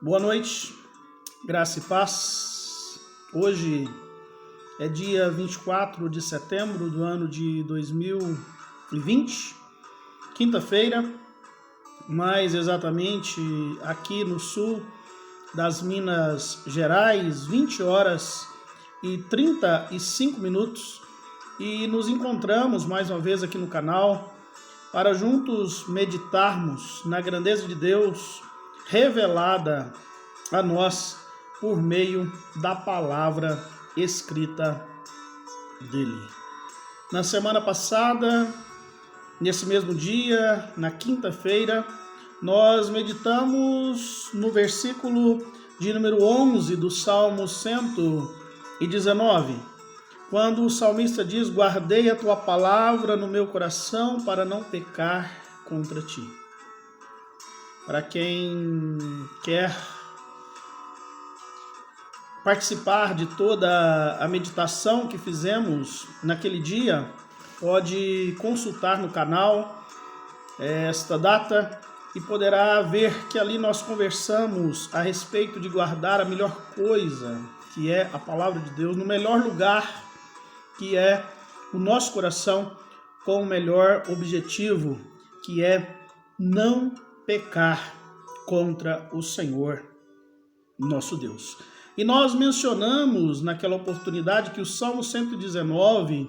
Boa noite, graça e paz. Hoje é dia 24 de setembro do ano de 2020, quinta-feira, mais exatamente aqui no sul das Minas Gerais, 20 horas e 35 minutos, e nos encontramos mais uma vez aqui no canal para juntos meditarmos na grandeza de Deus revelada a nós por meio da palavra escrita dele. Na semana passada, nesse mesmo dia, na quinta-feira, nós meditamos no versículo de número 11 do Salmo 119, quando o salmista diz: guardei a tua palavra no meu coração para não pecar contra ti. Para quem quer participar de toda a meditação que fizemos naquele dia, pode consultar no canal esta data e poderá ver que ali nós conversamos a respeito de guardar a melhor coisa, que é a palavra de Deus, no melhor lugar, que é o nosso coração, com o melhor objetivo, que é não pecar contra o Senhor, nosso Deus. E nós mencionamos naquela oportunidade que o Salmo 119,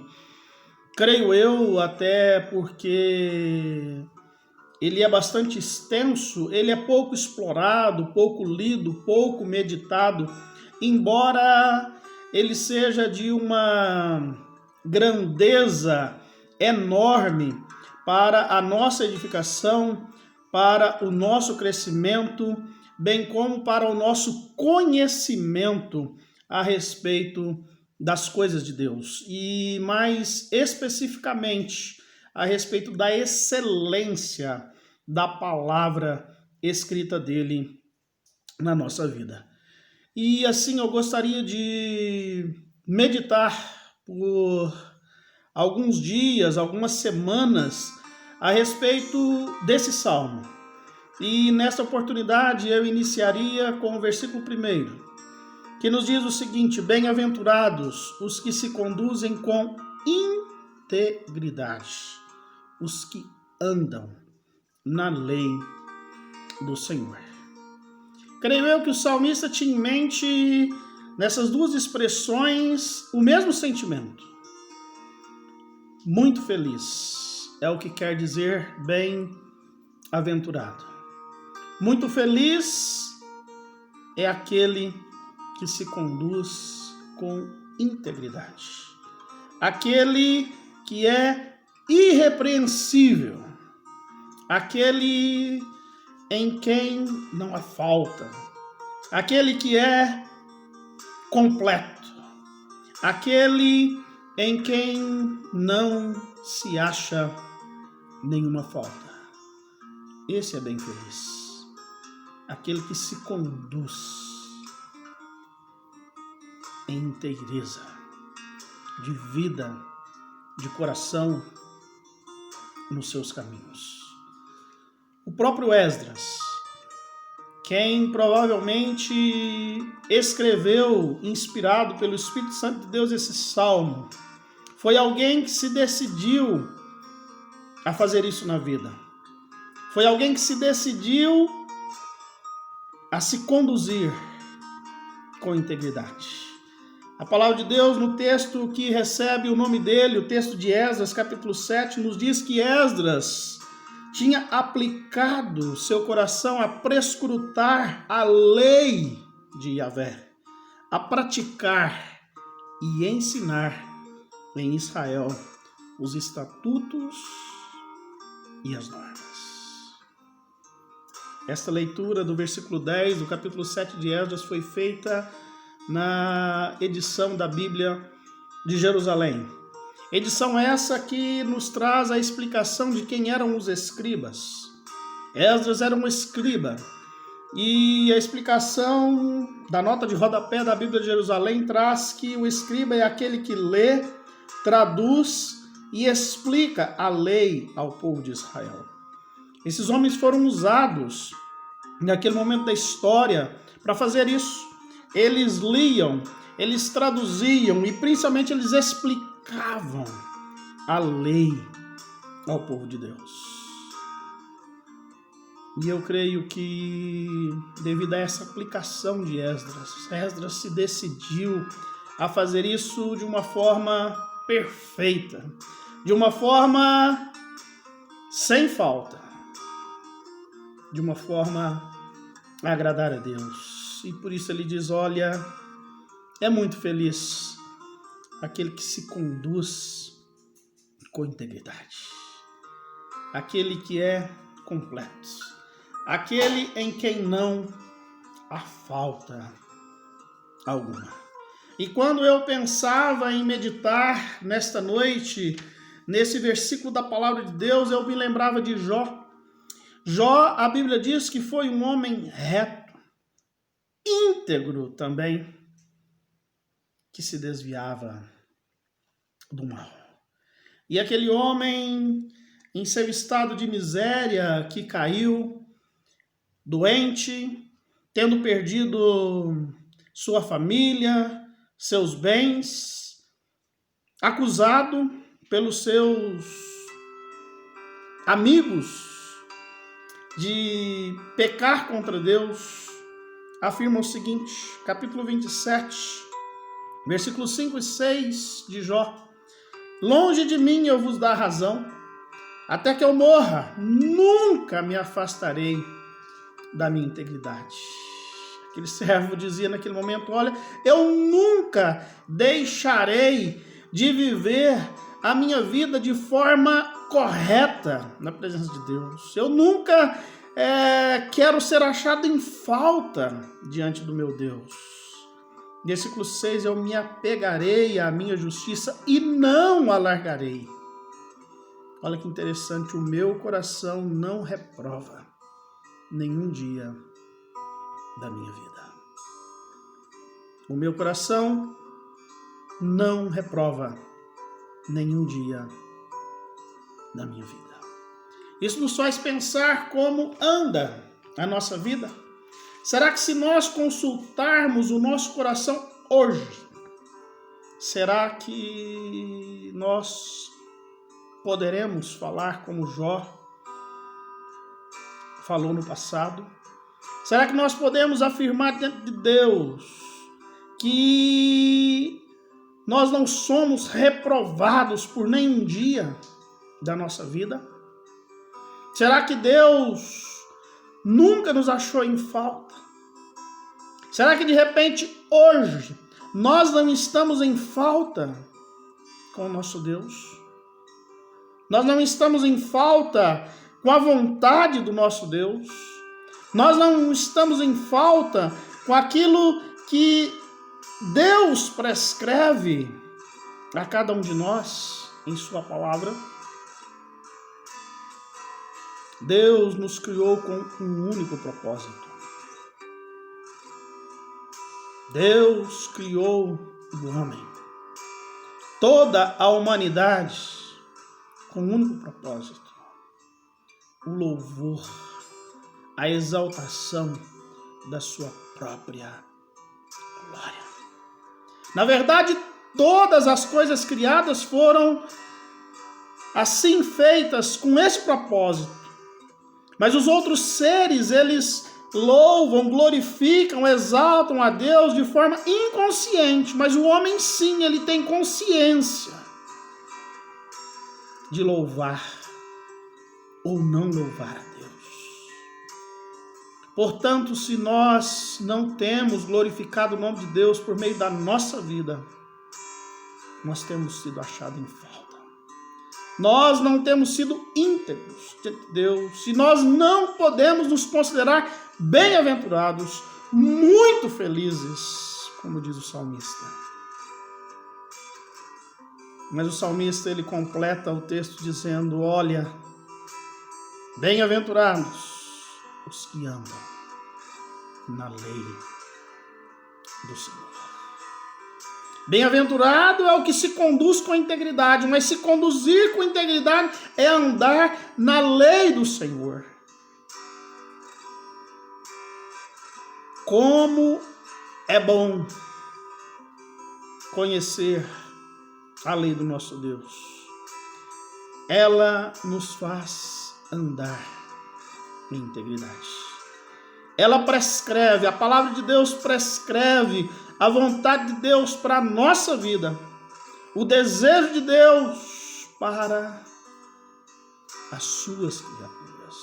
creio eu, até porque ele é bastante extenso, ele é pouco explorado, pouco lido, pouco meditado, embora ele seja de uma grandeza enorme para a nossa edificação, para o nosso crescimento, bem como para o nosso conhecimento a respeito das coisas de Deus. E mais especificamente a respeito da excelência da palavra escrita dele na nossa vida. E assim eu gostaria de meditar por alguns dias, algumas semanas, a respeito desse salmo. E nesta oportunidade eu iniciaria com o versículo 1, que nos diz o seguinte: bem-aventurados os que se conduzem com integridade, os que andam na lei do Senhor. Creio eu que o salmista tinha em mente, nessas duas expressões, o mesmo sentimento. Muito feliz é o que quer dizer bem-aventurado. Muito feliz é aquele que se conduz com integridade. Aquele que é irrepreensível. Aquele em quem não há falta. Aquele que é completo. Aquele em quem não se acha nenhuma falta. Esse é bem feliz. Aquele que se conduz em inteireza, de vida, de coração, nos seus caminhos. O próprio Esdras, quem provavelmente escreveu, inspirado pelo Espírito Santo de Deus, esse salmo, foi alguém que se decidiu a fazer isso na vida. Foi alguém que se decidiu a se conduzir com integridade. A palavra de Deus, no texto que recebe o nome dele, o texto de Esdras, capítulo 7, nos diz que Esdras tinha aplicado seu coração a prescrutar a lei de Yahvé, a praticar e ensinar em Israel os estatutos e as normas. Esta leitura do versículo 10 do capítulo 7 de Esdras foi feita na edição da Bíblia de Jerusalém. Edição essa que nos traz a explicação de quem eram os escribas. Esdras era um escriba. E a explicação da nota de rodapé da Bíblia de Jerusalém traz que o escriba é aquele que lê, traduz e explica a lei ao povo de Israel. Esses homens foram usados naquele momento da história, para fazer isso. Eles liam, eles traduziam e principalmente eles explicavam a lei ao povo de Deus. E eu creio que devido a essa aplicação de Esdras se decidiu a fazer isso de uma forma perfeita, de uma forma sem falta, de uma forma a agradar a Deus. E por isso ele diz, olha, é muito feliz aquele que se conduz com integridade, aquele que é completo, aquele em quem não há falta alguma. E quando eu pensava em meditar nesta noite, nesse versículo da palavra de Deus, eu me lembrava de Jó. Jó, a Bíblia diz que foi um homem reto, íntegro também, que se desviava do mal. E aquele homem, em seu estado de miséria, que caiu, doente, tendo perdido sua família, seus bens, acusado pelos seus amigos de pecar contra Deus, afirma o seguinte, capítulo 27, versículos 5 e 6 de Jó. Longe de mim eu vos dar razão, até que eu morra, nunca me afastarei da minha integridade. Aquele servo dizia naquele momento, olha, eu nunca deixarei de viver a minha vida de forma correta na presença de Deus. Eu nunca quero ser achado em falta diante do meu Deus. Versículo 6, eu me apegarei à minha justiça e não a largarei. Olha que interessante, o meu coração não reprova nenhum dia da minha vida. O meu coração não reprova nenhum dia da minha vida. Isso nos faz pensar como anda a nossa vida. Será que se nós consultarmos o nosso coração hoje, será que nós poderemos falar como Jó falou no passado? Será que nós podemos afirmar diante de Deus que nós não somos reprovados por nenhum dia da nossa vida? Será que Deus nunca nos achou em falta? Será que de repente hoje nós não estamos em falta com o nosso Deus? Nós não estamos em falta com a vontade do nosso Deus? Nós não estamos em falta com aquilo que Deus prescreve a cada um de nós em sua palavra? Deus nos criou com um único propósito. Deus criou o homem, toda a humanidade, com um único propósito: o louvor, a exaltação da sua própria glória. Na verdade, todas as coisas criadas foram assim feitas com esse propósito. Mas os outros seres, eles louvam, glorificam, exaltam a Deus de forma inconsciente. Mas o homem, sim, ele tem consciência de louvar ou não louvar a Deus. Portanto, se nós não temos glorificado o nome de Deus por meio da nossa vida, nós temos sido achados em falta. Nós não temos sido íntegros diante de Deus. E nós não podemos nos considerar bem-aventurados, muito felizes, como diz o salmista. Mas o salmista, ele completa o texto dizendo, olha, bem-aventurados os que andam na lei do Senhor. Bem-aventurado é o que se conduz com integridade, mas se conduzir com integridade é andar na lei do Senhor. Como é bom conhecer a lei do nosso Deus. Ela nos faz andar em integridade. Ela prescreve, a palavra de Deus prescreve a vontade de Deus para a nossa vida. O desejo de Deus para as suas criaturas.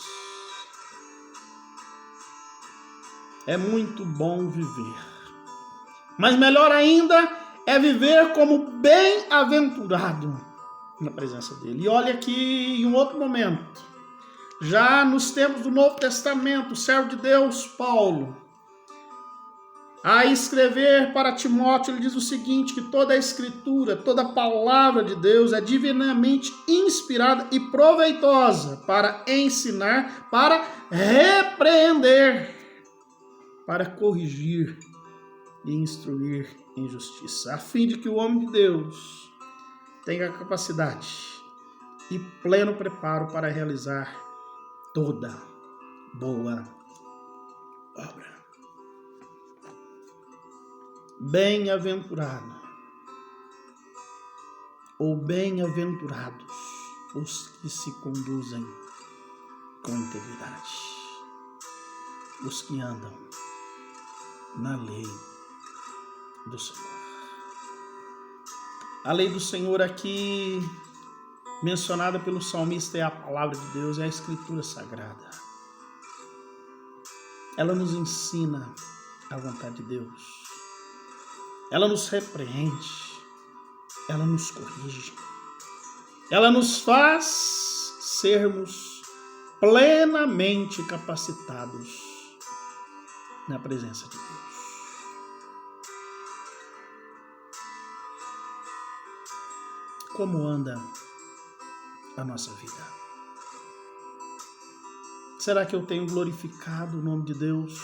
É muito bom viver. Mas melhor ainda é viver como bem-aventurado na presença dele. E olha aqui em um outro momento. Já nos tempos do Novo Testamento, o servo de Deus, Paulo, a escrever para Timóteo, ele diz o seguinte, que toda a escritura, toda a palavra de Deus é divinamente inspirada e proveitosa para ensinar, para repreender, para corrigir e instruir em justiça, a fim de que o homem de Deus tenha capacidade e pleno preparo para realizar toda boa obra. Bem-aventurado ou bem-aventurados os que se conduzem com integridade, os que andam na lei do Senhor. A lei do Senhor aqui mencionada pelo salmista é a palavra de Deus, é a Escritura Sagrada. Ela nos ensina a vontade de Deus. Ela nos repreende. Ela nos corrige. Ela nos faz sermos plenamente capacitados na presença de Deus. Como anda a nossa vida? Será que eu tenho glorificado o nome de Deus?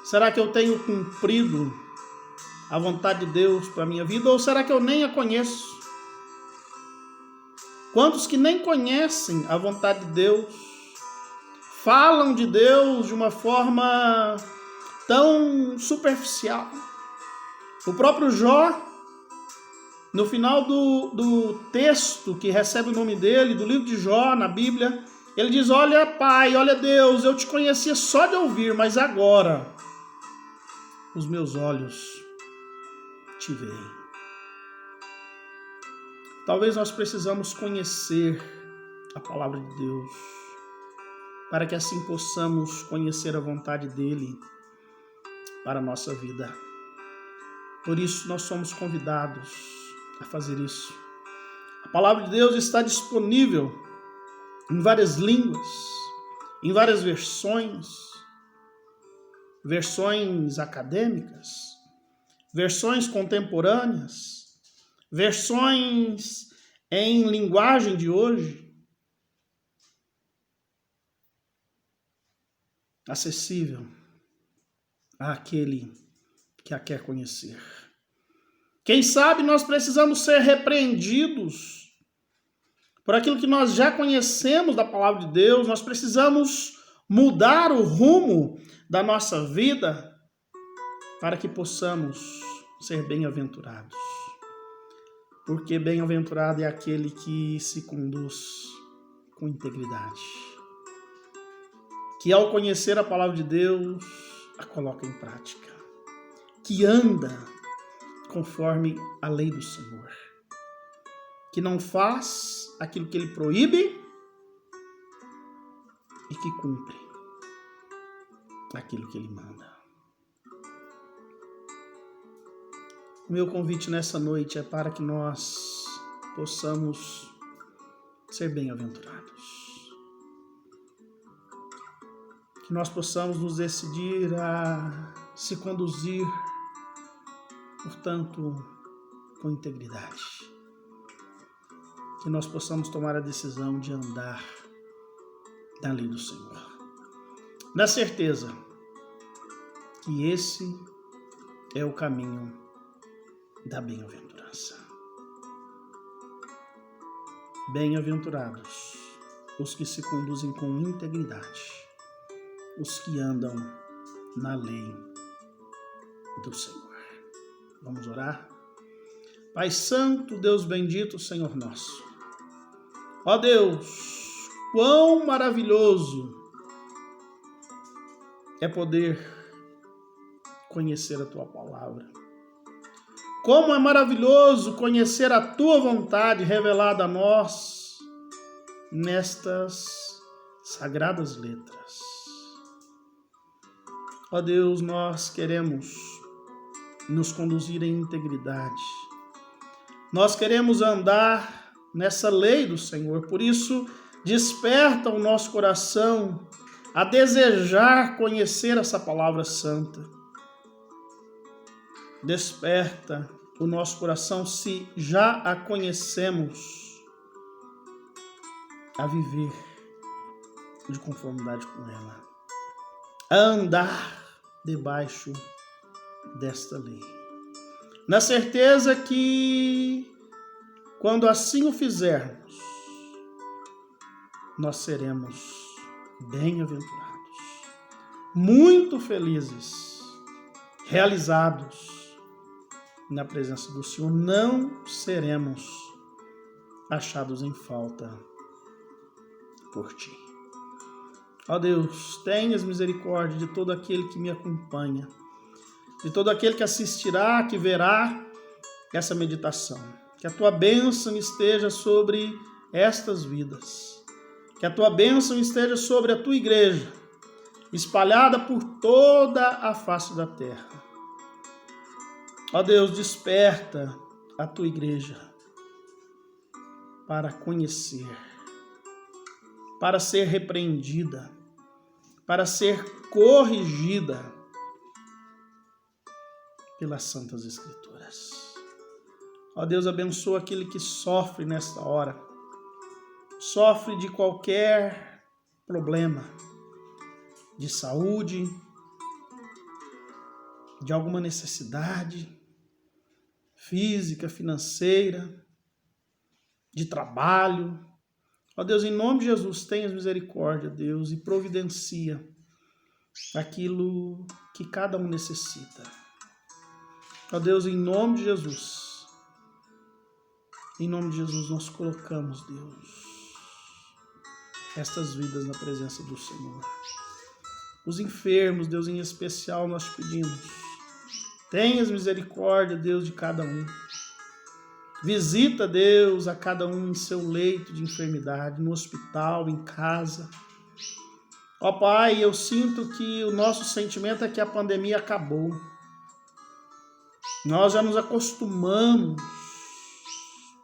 Será que eu tenho cumprido a vontade de Deus para a minha vida? Ou será que eu nem a conheço? Quantos que nem conhecem a vontade de Deus, falam de Deus de uma forma tão superficial? O próprio Jó, no final do texto que recebe o nome dele, do livro de Jó, na Bíblia, ele diz, olha Pai, olha Deus, eu te conhecia só de ouvir, mas agora os meus olhos te veem. Talvez nós precisamos conhecer a palavra de Deus, para que assim possamos conhecer a vontade dele para a nossa vida. Por isso nós somos convidados a fazer isso. A palavra de Deus está disponível em várias línguas, em várias versões acadêmicas, versões contemporâneas, versões em linguagem de hoje, acessível àquele que a quer conhecer. Quem sabe nós precisamos ser repreendidos por aquilo que nós já conhecemos da palavra de Deus. Nós precisamos mudar o rumo da nossa vida para que possamos ser bem-aventurados. Porque bem-aventurado é aquele que se conduz com integridade, que ao conhecer a palavra de Deus, a coloca em prática, que anda conforme a lei do Senhor, que não faz aquilo que ele proíbe e que cumpre aquilo que ele manda. O meu convite nessa noite é para que nós possamos ser bem-aventurados, que nós possamos nos decidir a se conduzir, portanto, com integridade. Que nós possamos tomar a decisão de andar na lei do Senhor, na certeza que esse é o caminho da bem-aventurança. Bem-aventurados os que se conduzem com integridade, os que andam na lei do Senhor. Vamos orar? Pai Santo, Deus bendito, Senhor nosso. Ó Deus, quão maravilhoso é poder conhecer a Tua palavra. Como é maravilhoso conhecer a Tua vontade revelada a nós nestas sagradas letras. Ó Deus, nós queremos nos conduzir em integridade. Nós queremos andar nessa lei do Senhor. Por isso, desperta o nosso coração a desejar conhecer essa palavra santa. Desperta o nosso coração, se já a conhecemos, a viver de conformidade com ela, a andar debaixo desta lei, na certeza que, quando assim o fizermos, nós seremos bem-aventurados, muito felizes, realizados na presença do Senhor. Não seremos achados em falta por Ti. Ó Deus, tenhas misericórdia de todo aquele que me acompanha, de todo aquele que assistirá, que verá essa meditação. Que a Tua bênção esteja sobre estas vidas. Que a Tua bênção esteja sobre a Tua igreja, espalhada por toda a face da terra. Ó Deus, desperta a Tua igreja para conhecer, para ser repreendida, para ser corrigida pelas Santas Escrituras. Ó Deus, abençoa aquele que sofre nesta hora, sofre de qualquer problema de saúde, de alguma necessidade física, financeira, de trabalho. Ó Deus, em nome de Jesus, tenhas misericórdia, Deus, e providencia aquilo que cada um necessita. Ó Deus, em nome de Jesus, nós colocamos, Deus, estas vidas na presença do Senhor. Os enfermos, Deus, em especial, nós te pedimos, tenhas misericórdia, Deus, de cada um. Visita, Deus, a cada um em seu leito de enfermidade, no hospital, em casa. Ó Pai, eu sinto que o nosso sentimento é que a pandemia acabou. Nós já nos acostumamos,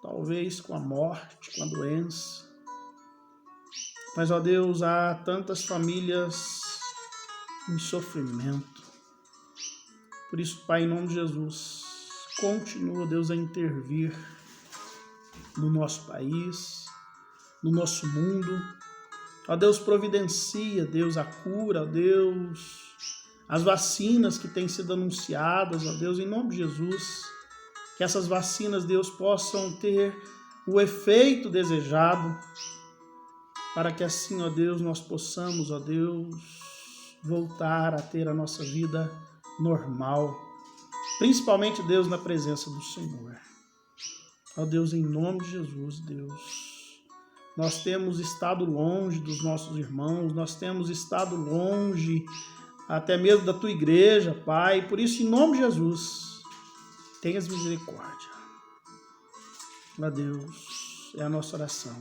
talvez, com a morte, com a doença. Mas, ó Deus, há tantas famílias em sofrimento. Por isso, Pai, em nome de Jesus, continua, Deus, a intervir no nosso país, no nosso mundo. Ó Deus, providencia, Deus, a cura, ó Deus, as vacinas que têm sido anunciadas, ó Deus, em nome de Jesus, que essas vacinas, Deus, possam ter o efeito desejado, para que assim, ó Deus, nós possamos, ó Deus, voltar a ter a nossa vida normal, principalmente, Deus, na presença do Senhor. Ó Deus, em nome de Jesus, Deus, nós temos estado longe dos nossos irmãos, nós temos estado longe até mesmo da Tua igreja, Pai, por isso, em nome de Jesus, tenhas misericórdia. Ó Deus, é a nossa oração,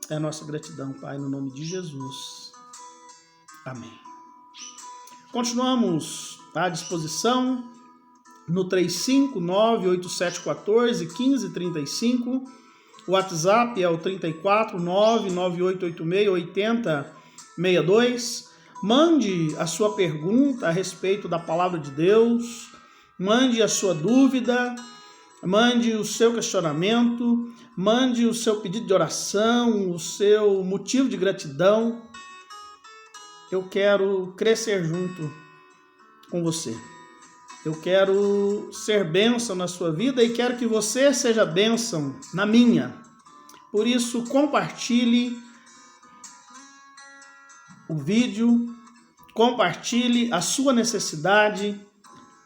é a nossa gratidão, Pai, no nome de Jesus. Amém. Continuamos à disposição no 359-8714-1535. O WhatsApp é o 349-9886-8062. Mande a sua pergunta a respeito da palavra de Deus. Mande a sua dúvida. Mande o seu questionamento. Mande o seu pedido de oração, o seu motivo de gratidão. Eu quero crescer junto com você. Eu quero ser bênção na sua vida e quero que você seja bênção na minha. Por isso, compartilhe o vídeo, compartilhe a sua necessidade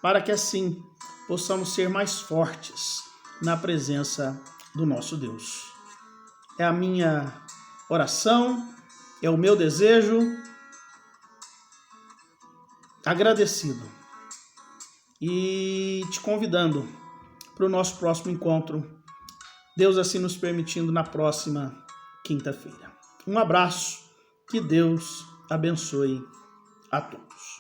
para que assim possamos ser mais fortes na presença do nosso Deus. É a minha oração, é o meu desejo, agradecido e te convidando para o nosso próximo encontro, Deus assim nos permitindo, na próxima quinta-feira. Um abraço, que Deus abençoe a todos.